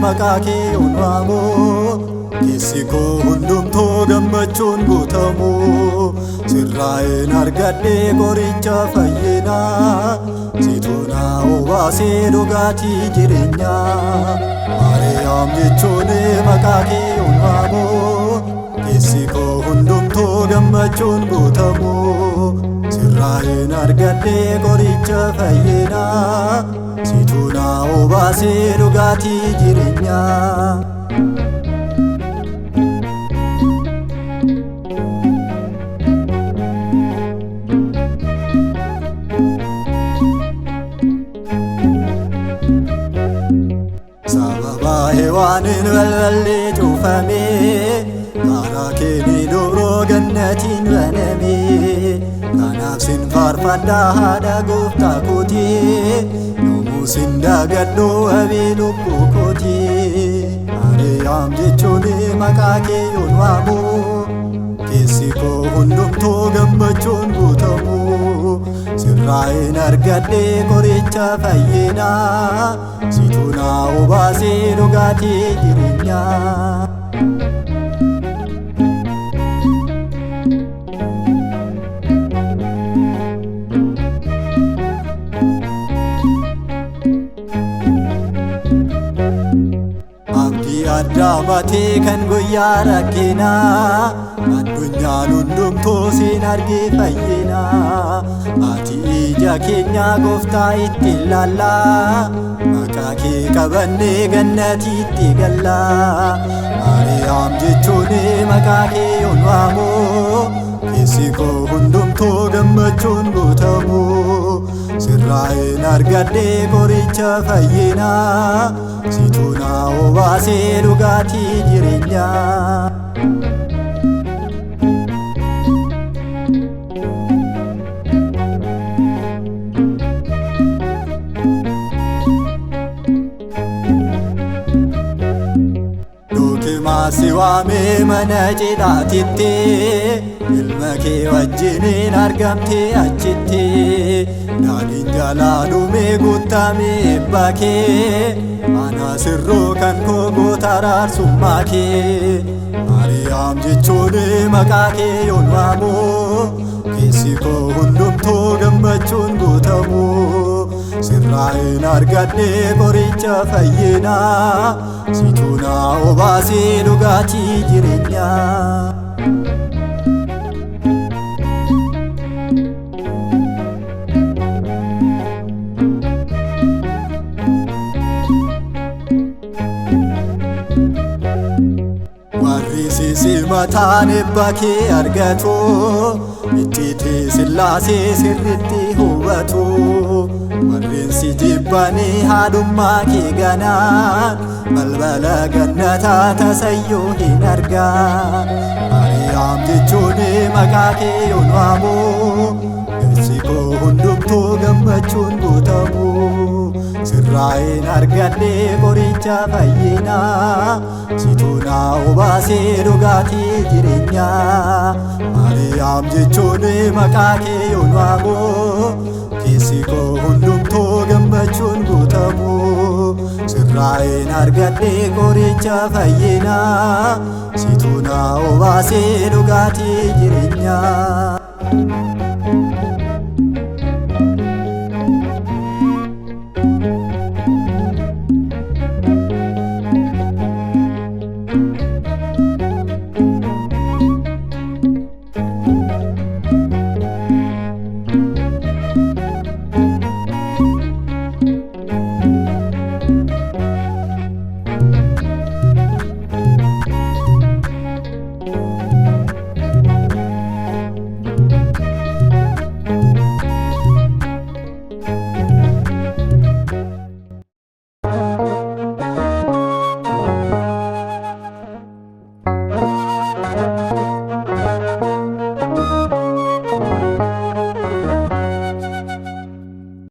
maqaake unwaamu keessi koo hundumtuu gammachuun guutamu sirraa'een argadhee qoricha fayyinaa siituuna obaasee dhugaatii jireenyaa Maariyaam jechuun maqaake unwaamu keessi koo hundumtuu gammachuun guutamu sirraa'een argadhee qoricha fayyinaa siituuna obaasee dhugaatii jireenyaa sababa hewaanin balballee cuufamee karaa keenya dubroo gannatiin banamee kanaaf sin faarfadhaa haadha gooftaa kootii sin dagadhoo wabii lubbuu kootii Maariyaam jechuun maqaa kee yoon waamu keessi koo hundumtuu gammachuun guutamu sirraa'een argadhee qoricha fayyinaa siituuna obaasee dhugaatii jireenyaa Addaamate kan guyyaa rakkinaa addunyaan hundumtuu siin argee fayyinaa ati ija keenya gooftaa itti ilaallaa maqaa kee qabannee gannatiitti gallaa Maariyaam jechuun maqaa kee yoon waamu keessi koo hundumtuu gammachuun guutamu sirraa'een argadhee qoricha fayyinaa siituuna obaasee dhugaatii jireenyaa Dookimaasi waamee mana cidhaatitti ilma kee wajjiniin argamtee achitti daadhiin jalaa dhumee guutamee eebba kee ana sirroo kan koo goota araarsummaa kee Maariyaam jechuun maqaa kee yoon waamu keessi koo hundumtuu gammachuun guutamu sirraa'een argadhee qoricha fayyinaa siituuna obaasee dhugaatii jireenyaa Simataan eebba kee argatu itti sillaasee sirriitti hubatu warreen si jibbanii haadhummaa kee ganaan balbala gannataa tasayyoo hin argaa Maariyaam jechuun maqaa kee yoon waamu keessi koo hundumtuu gammachuun guutamu sirraa'een argadhee qoricha fayyinaa siituuna obaasee dhugaatii jireenyaa Maariyaam jechuun maqaa kee yoon waamu keessi koo hundumtuu gammachuun guutamu sirraa'een argadhee qoricha fayyinaa siituuna obaasee dhugaatii jireenyaa